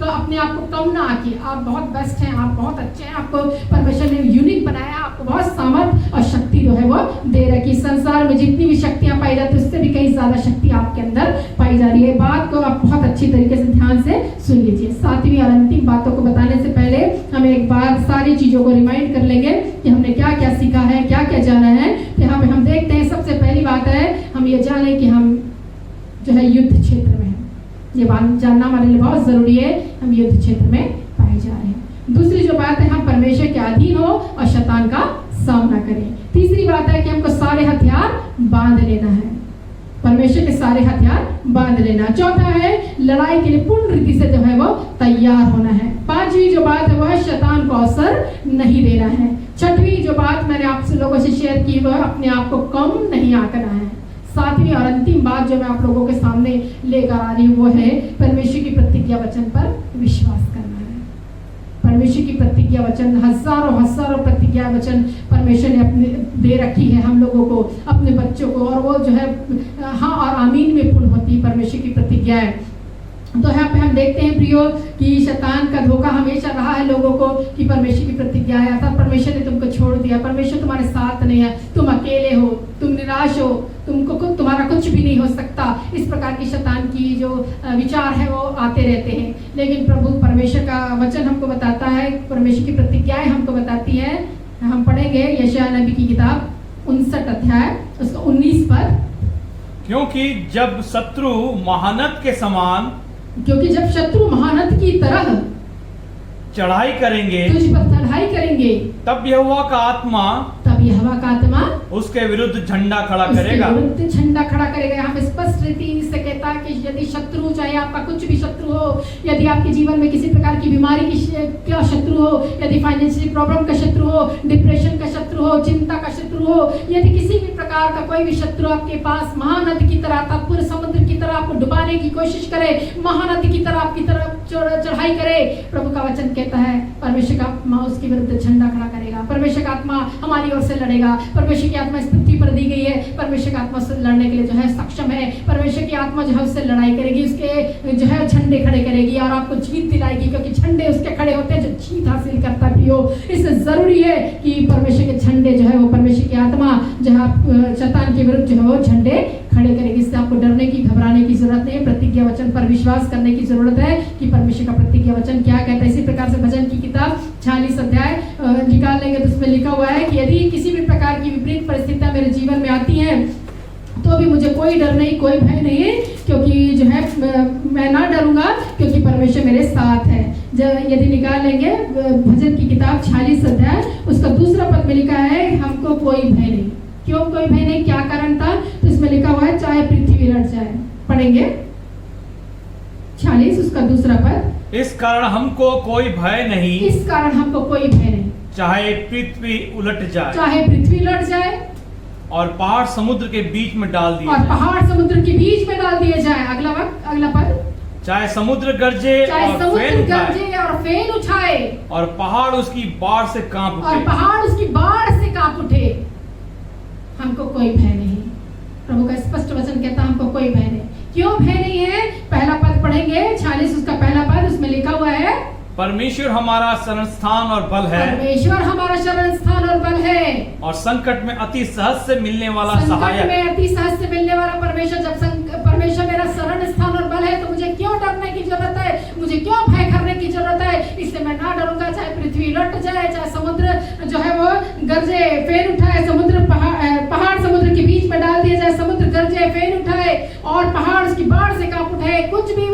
अपने आप को कम ना आकिए। आप बहुत बेस्ट हैं, आप बहुत अच्छे हैं, आपको परमेश्वर ने यूनिक बनाया, आपको बहुत सामर्थ और शक्ति जो है वो दे रखी। संसार में जितनी भी शक्तियां पाई जाती है, उससे भी कहीं ज्यादा शक्ति आपके अंदर पाई जा रही है। बात को आप बहुत अच्छी तरीके से ध्यान से सुन लीजिए। सातवीं और अंतिम बातों को बताने से पहले हम एक बार सारी चीजों को रिमाइंड कर लेंगे कि हमने क्या क्या सीखा है, क्या क्या जाना है। यहाँ पे हम देखते हैं, सबसे पहली बात है, हम ये जाने कि हम जो है युद्ध क्षेत्र में है। ये बात जानना हमारे लिए बहुत जरूरी है, हम युद्ध क्षेत्र में पाए जा रहे हैं। दूसरी जो बात है, हम परमेश्वर के अधीन हो और शैतान का सामना करें। तीसरी बात है कि हमको सारे हथियार बांध लेना है, परमेश्वर के सारे हथियार बांध लेना। चौथा है, लड़ाई के लिए पूर्ण रीति से जो है वो तैयार होना है। पांचवी जो बात है वो है, शैतान को अवसर नहीं देना है। छठवीं जो बात मैंने आप लोगों से शेयर की वो है, अपने आप को कम नहीं आंकना है। सातवीं और अंतिम बात जो मैं आप लोगों के सामने लेकर आ रही हूँ वो है, परमेश्वर की प्रतिज्ञा वचन पर विश्वास करना है। परमेश्वर की प्रतिज्ञा वचन, हजारों प्रतिज्ञा वचन परमेश्वर ने अपने दे रखी है हम लोगों को, अपने बच्चों को, और वो जो है हाँ और आमीन में पूर्ण होती है परमेश्वर की प्रतिज्ञाएं। तो यहाँ पे हम देखते हैं प्रियो कि शैतान का धोखा हमेशा रहा है लोगों को कि परमेश्वर की प्रतिज्ञा है, अर्थात परमेश्वर ने तुमको छोड़ दिया, परमेश्वर तुम्हारे साथ नहीं है, तुम अकेले हो, तुम निराश हो, तुम्हारा कुछ भी नहीं हो सकता। इस प्रकार की शैतान की जो विचार है वो आते रहते हैं। लेकिन प्रभु परमेश्वर का वचन हमको बताता है, परमेश्वर की प्रतिज्ञाएं हमको बताती है। हम पढ़ेंगे यशायाह नबी की किताब 59 अध्याय उसका 19 पद। क्योंकि जब शत्रु महानद के समान, क्योंकि जब शत्रु महानद की तरह चढ़ाई करेंगे, तुझ पर चढ़ाई करेंगे, तब यहोवा का आत्मा उसके विरुद्ध झंडा खड़ा करेगा। विरुद्ध झंडा खड़ा करेगा। यहाँ पे स्पष्ट रीति से कहता है कि यदि शत्रु, चाहे आपका कुछ भी शत्रु हो, यदि आपके जीवन में किसी प्रकार की बीमारी का शत्रु हो, यदि फाइनेंशियल प्रॉब्लम का शत्रु हो, डिप्रेशन का शत्रु हो, चिंता का शत्रु हो, यदि किसी भी प्रकार का कोई भी शत्रु आपके पास महानदी की तरह, पूरे समुद्र की तरह आपको डुबाने की कोशिश करे, महानदी की तरह आपकी तरफ चढ़ाई करे, प्रभु का वचन कहता है परमेश्वर का आत्मा उसके विरुद्ध झंडा खड़ा करेगा। परमेश्वर का आत्मा हमारी ओर से लड़ेगा। परमेश्वर की आत्मा इस पृथ्वी पर दी गई है, परमेश्वर का आत्मा से लड़ने के लिए जो है सक्षम है। परमेश्वर की आत्मा जो है उससे लड़ाई करेगी, उसके जो है झंडे खड़े करेगी और आपको जीत दिलाएगी, क्योंकि झंडे उसके खड़े होते हैं जो जीत हासिल करता है। प्रियो, इससे जरूरी है कि परमेश्वर के झंडे जो है वो, परमेश्वर की आत्मा जो है शैतान के विरुद्ध जो है वो झंडे खड़े करेगी। इससे आपको डरने की, घबराने की जरूरत नहीं है, प्रतिज्ञा वचन पर विश्वास करने की जरूरत है कि परमेश्वर का प्रतिज्ञा वचन क्या कहता है। इसी प्रकार से भजन की किताब 46 अध्याय निकाल लेंगे तो उसमें लिखा हुआ है कि यदि किसी भी प्रकार की विपरीत परिस्थितियां मेरे जीवन में आती हैं तो भी मुझे कोई डर नहीं, कोई भय नहीं है, क्योंकि जो है मैं ना डरूंगा, क्योंकि परमेश्वर मेरे साथ है। जब यदि निकाल लेंगे भजन की किताब 46 अध्याय उसका दूसरा पद में लिखा है, हमको कोई भय नहीं। क्यों कोई भय नहीं, क्या कारण था? तो इसमें लिखा हुआ है, चाहे पृथ्वी लट जाए। पढ़ेंगे 46 उसका दूसरा पद। इस कारण हमको कोई भय नहीं, इस कारण हमको कोई भय नहीं, चाहे पृथ्वी उलट जाए, चाहे पृथ्वी लट जाए, और पहाड़ समुद्र के बीच में डाल दिए, और पहाड़ समुद्र के बीच में डाल दिए जाए। अगला पद, चाहे समुद्र गरजे और फेन उठाए, और पहाड़ उसकी बाढ़ से कांप उठे, और पहाड़ उसकी बाढ़ से कांप उठे, हमको कोई भय नहीं। प्रभु का स्पष्ट वचन कहता है हमको कोई भय नहीं। क्यों भय नहीं है? पहला पद पढ़ेंगे 46 उसका पहला पद, उसमें लिखा हुआ है, परमेश्वर हमारा शरण स्थान और बल है, परमेश्वर हमारा शरण स्थान और बल है, और संकट में अति सहज से मिलने वाला संकट सहायक। में अति सहज से मिलने वाला परमेश्वर। जब परमेश्वर मेरा शरण स्थान और बल है तो मुझे क्यों डरने की जरूरत है, मुझे क्यों भय करने की जरूरत है। इसलिए मैं ना डरूंगा, चाहे पृथ्वी लट जाए, चाहे समुद्र जो है वो गरजे फेन उठाए, समुद्र पहाड़ समुद्र के बीच में डाल दिया जाए, समुद्र गरजे फेन उठाए और पहाड़ उसकी बाढ़ से कांप उठाए, कुछ भी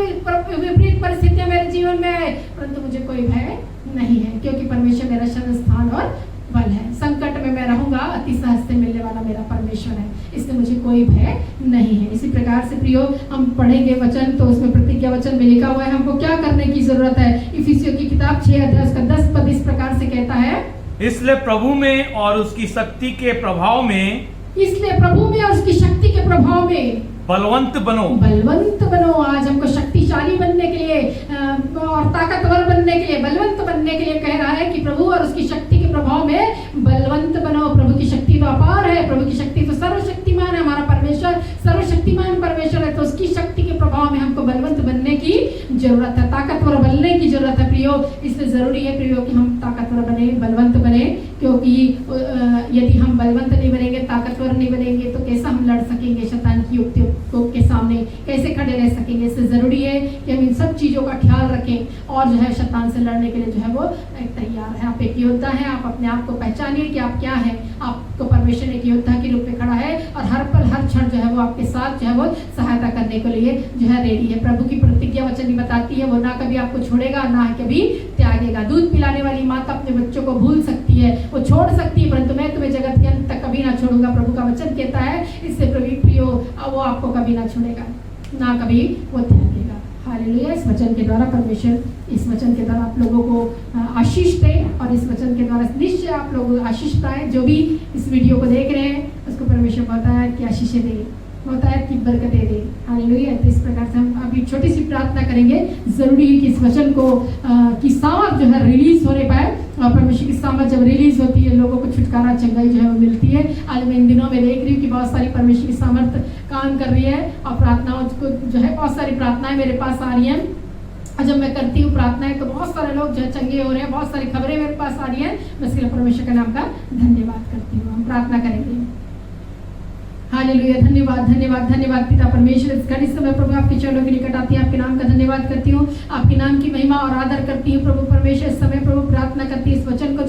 विपरीत परिस्थितियां मेरे जीवन में आए, परंतु मुझे कोई भय नहीं है, क्योंकि परमेश्वर मेरा शरण स्थान और बल है। संकट में मैं रहूंगा, अति सहज से मिलने वाला मेरा परमेश्वर है, इसलिए मुझे कोई भय नहीं है। इसी प्रकार से प्रियो, हम पढ़ेंगे वचन तो उसमें प्रतिज्ञा वचन में लिखा हुआ है हमको क्या करने की जरूरत है। इफिसियों की किताब 6 अध्याय उसका 10 पद इस प्रकार से कहता है, इसलिए प्रभु में और उसकी शक्ति के प्रभाव में, इसलिए प्रभु में और उसकी शक्ति के प्रभाव में बलवंत बनो। बलवंत बनो। आज हमको शक्तिशाली बनने के लिए और ताकतवर बनने के लिए, बलवंत बनने के लिए कह रहा है कि प्रभु और उसकी शक्ति के प्रभाव में बलवंत बनो। प्रभु की शक्ति तो अपार है, प्रभु की शक्ति तो सर्वशक्तिमान है, हमारा परमेश्वर सर्वशक्तिमान परमेश्वर है, तो उसकी शक्ति के प्रभाव में हमको बलवंत बनने की जरूरत है, ताकतवर बनने की जरूरत है प्रियो। इसलिए जरूरी है प्रियो कि हम ताकतवर बने, बलवंत बने, क्योंकि यदि हम बलवंत नहीं बनेंगे, ताकतवर नहीं बनेंगे तो कैसा हम लड़ सकेंगे शैतान की युक्तियों के सामने, कैसे खड़े रह सकेंगे। इससे जरूरी है कि हम इन सब चीजों का ख्याल रखें और जो है शैतान से लड़ने के लिए जो है वो तैयार है। आप एक योद्धा है, आप अपने आप को पहचानिए कि आप क्या है। आपको परमेश्वर एक योद्धा के रूप में खड़ा है और हर पल हर क्षण जो है वो आपके साथ जो है वो सहायता करने के लिए जो है रेडी है। प्रभु की प्रतिज्ञा वचन भी बताती है, वो ना कभी आपको छोड़ेगा ना कभी त्यागेगा। दूध पिलाने वाली माता अपने बच्चों को भूल सकती है, वो छोड़ सकती है, परंतु मैं तुम्हें जगत के अंत तक कभी ना छोड़ूंगा, प्रभु का वचन कहता है। इससे प्रभु प्रियो, वो आपको कभी ना छोड़ेगा, ना कभी वो त्यागेगा। हालेलुया। इस वचन के द्वारा परमेश्वर इस वचन के द्वारा आप लोगों को आशीष दे और इस वचन के द्वारा निश्चय आप लोग आशीष पाए। जो भी इस वीडियो को देख रहे हैं उसको परमेश्वर बताया कि आशीषें दे, होता है कि बरकतें दे। हालेलुया। तो इस प्रकार से हम अभी छोटी सी प्रार्थना करेंगे। जरूरी है कि इस वचन को की सामर्थ जो है रिलीज होने पाए, और परमेश्वर की सामर्थ जब रिलीज होती है लोगों को छुटकारा चंगाई जो है वो मिलती है। आज मैं इन दिनों में देख रही हूँ कि बहुत सारी परमेश्वर की सामर्थ काम कर रही है और प्रार्थनाओं को जो है बहुत सारी प्रार्थनाएं मेरे पास आ रही हैं। और जब मैं करती हूँ प्रार्थनाएं तो बहुत सारे लोग जो है चंगे हो रहे हैं, बहुत सारी खबरें मेरे पास आ रही हैं। मैं इसके लिए परमेश्वर के नाम का धन्यवाद करती हूँ। हम प्रार्थना करेंगे। हालेलुया। धन्यवाद धन्यवाद धन्यवाद पिता परमेश्वर, इस घड़ी समय प्रभु आपके चरणों के निकट आती है, आपके नाम का धन्यवाद करती हूँ, आपके नाम की महिमा और आदर करती हूँ। प्रभु परमेश्वर इस समय प्रभु प्रार्थना करती है इस वचन को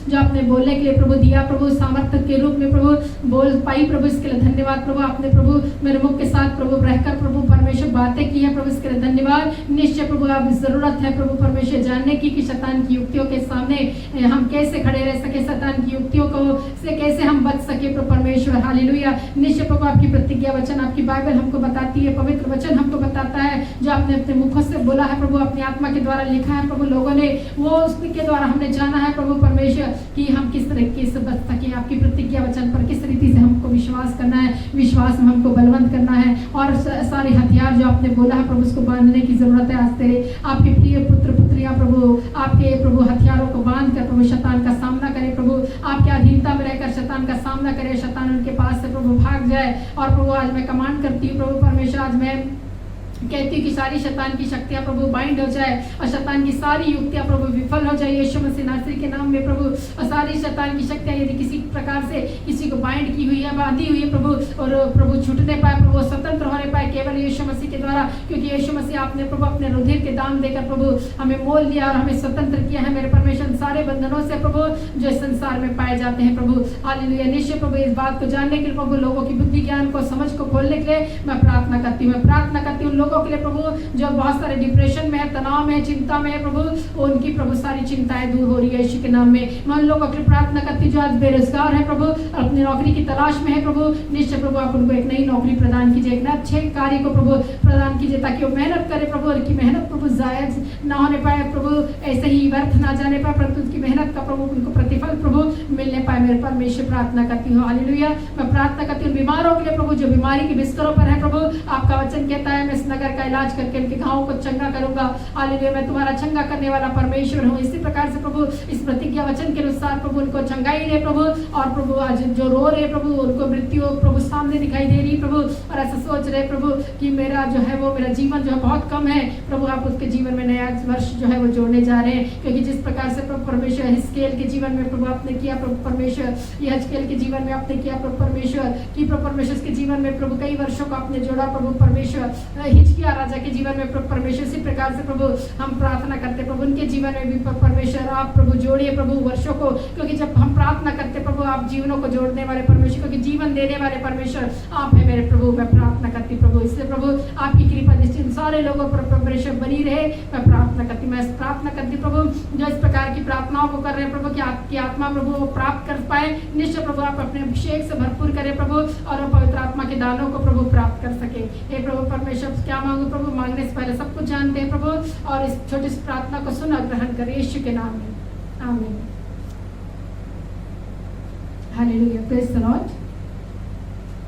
जो आपने बोलने के लिए प्रभु दिया, प्रभु सामर्थ्य के रूप में प्रभु बोल पाई। प्रभु इसके लिए धन्यवाद। प्रभु आपने प्रभु मेरे मुख के साथ प्रभु रहकर प्रभु परमेश्वर बातें की है, प्रभु इसके लिए धन्यवाद। निश्चय प्रभु आप जरूरत है प्रभु परमेश्वर जानने की कि शैतान की युक्तियों के सामने हम कैसे खड़े रह सके, शैतान की युक्तियों को से कैसे हम बच सके प्रभु परमेश्वर। हालेलुया। निश्चय प्रभु आपकी प्रतिज्ञा वचन, आपकी बाइबल हमको बताती है, पवित्र वचन हमको बताता है, जो आपने अपने मुखों से बोला है प्रभु, अपनी आत्मा के द्वारा लिखा है प्रभु, लोगों ने वो उसके द्वारा हमने जाना है प्रभु परमेश्वर कि हम किस तरीके से बच सके। आपकी प्रतिज्ञा वचन पर किस रीति से हमको विश्वास करना है, विश्वास में हमको बलवंत करना है और सारे हथियार जो आपने बोला है प्रभु उसको बांधने की जरूरत है। आज तेरे आपके प्रिय पुत्र पुत्रियां प्रभु आपके प्रभु हथियारों को बांध कर प्रभु शैतान का सामना करे, प्रभु आपके अधीनता में रहकर शैतान का सामना करे, शैतान उनके पास से प्रभु भाग जाए। और प्रभु आज मैं कमांड करती हूँ प्रभु परमेश्वर, आज मैं कहती हूँ कि सारी शैतान की शक्तियां प्रभु बाइंड हो जाए और शैतान की सारी युक्तियां प्रभु विफल हो जाए यीशु मसीह नासरी के नाम में प्रभु। और सारी शैतान की शक्तियां यदि किसी प्रकार से किसी को बाइंड की हुई है, बांधी हुई है प्रभु, और प्रभु छूटने पाए, प्रभु स्वतंत्र होने पाए केवल यीशु मसीह के द्वारा, क्योंकि यीशु मसीह आपने प्रभु अपने रुधिर के दाम देकर प्रभु हमें मोल दिया और हमें स्वतंत्र किया है मेरे परमेश्वर सारे बंधनों से प्रभु जो इस संसार में पाए जाते हैं प्रभु। हालेलुया। निश्चय प्रभु इस बात को जानने के लिए प्रभु, लोगों की बुद्धि ज्ञान को समझ को खोलने के लिए मैं प्रार्थना करती हूँ। मैं प्रार्थना करती हूँ लोगों के लिए प्रभु जो बहुत सारे डिप्रेशन में है, तनाव में है, चिंता में है प्रभु, उनकी प्रभु सारी चिंताएं दूर हो रही है यीशु के नाम में। मैं उन लोगों के लिए प्रार्थना करती हूँ जो आज बेरोजगार है प्रभु, अपनी नौकरी की तलाश में है प्रभु। निश्चय प्रभु आप उनको एक नई नौकरी प्रदान कीजिए, एक अच्छे कार्य को प्रभु प्रदान कीजिए ताकि वो मेहनत करे प्रभु, और की मेहनत प्रभु जायज ना होने पाए प्रभु, ऐसे ही व्यर्थ ना जाने पाए, परंतु उनकी मेहनत का प्रभु उनको प्रतिफल प्रभु मिलने पाए मेरे परमेश्वर। प्रार्थना करती हूँ। हालेलुया। मैं प्रार्थना करती हूँ बीमारों के लिए प्रभु, जो बीमारी के बिस्तरों पर है प्रभु, आपका वचन कहता है मैं इस नगर का इलाज करके उनके घावों को चंगा करूंगा। हालेलुया, मैं तुम्हारा चंगा करने वाला परमेश्वर हूँ। इसी प्रकार से प्रभु इस प्रतिज्ञा वचन के अनुसार प्रभु उनको चंगाई दे प्रभु, और प्रभु आज जो रो रहे प्रभु उनको मृत्यु प्रभु सामने दिखाई दे रही प्रभु, और ऐसा सोच रहे प्रभु कि मेरा जो है वो मेरा जीवन जो है बहुत कम है प्रभु, आप उसके जीवन में नया वर्ष जो है वो जोड़ने जा रहे हैं। क्योंकि जिस प्रकार से प्रभु परमेश्वर हिजकिय्याह के जीवन में प्रभु आपने किया प्रभु परमेश्वर, यहेजकेल के जीवन में आपने किया प्रभु परमेश्वर, कि प्रभु परमेश्वर के जीवन में प्रभु कई वर्षों को आपने जोड़ा प्रभु परमेश्वर, हिजकिय्याह राजा के जीवन में प्रभु परमेश्वर। इसी प्रकार से प्रभु हम प्रार्थना करते प्रभु उनके जीवन में भी परमेश्वर आप प्रभु जोड़िए प्रभु वर्षों को, क्योंकि जब हम प्रार्थना करते प्रभु आप जीवनों को जोड़ने वाले परमेश्वर, क्योंकि जीवन देने वाले परमेश्वर आप है मेरे प्रभु। मैं प्रार्थना करती प्रभु, इसलिए प्रभु आपकी कृपा निश्चित सारे लोगों पर परमेश्वर बनी रहे। मैं प्रार्थना करती, मैं प्रार्थना करती प्रभु जो इस प्रकार की प्रार्थनाओं को कर रहे हैं प्रभु, कि आपकी आत्मा प्रभु वो प्राप्त कर पाए। निश्चय प्रभु आप अपने अभिषेक से भरपूर करें प्रभु, और वो पवित्र आत्मा के दानों को प्रभु प्राप्त कर सके। हे प्रभु परमेश्वर क्या मांगू प्रभु, मांगने से पहले सब कुछ जानते हैं प्रभु, और इस छोटी सी प्रार्थना को सुन और ग्रहण करें यीशु के नाम में, आमीन। Hallelujah, praise the Lord.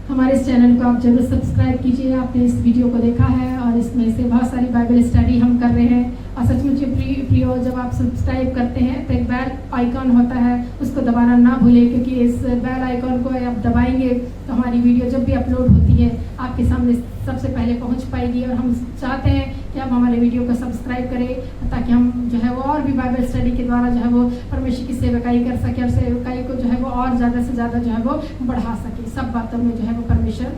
हमारे इस चैनल को आप जरूर सब्सक्राइब कीजिए। आपने इस वीडियो को देखा है और इसमें से बहुत सारी बाइबल स्टडी हम कर रहे हैं, और सचमुच प्रियो जब आप सब्सक्राइब करते हैं तो एक बेल आइकॉन होता है, उसको दबाना ना भूलें, क्योंकि इस बेल आइकॉन को आप दबाएंगे तो हमारी वीडियो जब भी अपलोड होती है आपके सामने सबसे पहले पहुंच पाएगी। और हम चाहते हैं कि आप हमारे वीडियो को सब्सक्राइब करें, ताकि हम जो है वो और भी बाइबल स्टडी के द्वारा जो है वो परमेश्वर की सेवकाई कर सके, और सेवकाई को जो है वो और ज़्यादा से ज़्यादा जो है वो बढ़ा सके। सब बातों में जो है वो परमेश्वर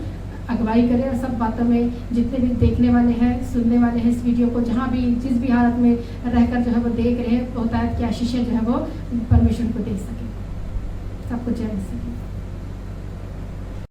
अगुवाई करे, और सब बातों में जितने भी देखने वाले हैं सुनने वाले हैं इस वीडियो को, जहाँ भी जिस भी हालत में रहकर जो है वो देख रहे हैं, होता है कि आशीषें जो है वो परमेश्वर को दे सके, सबको जय सके।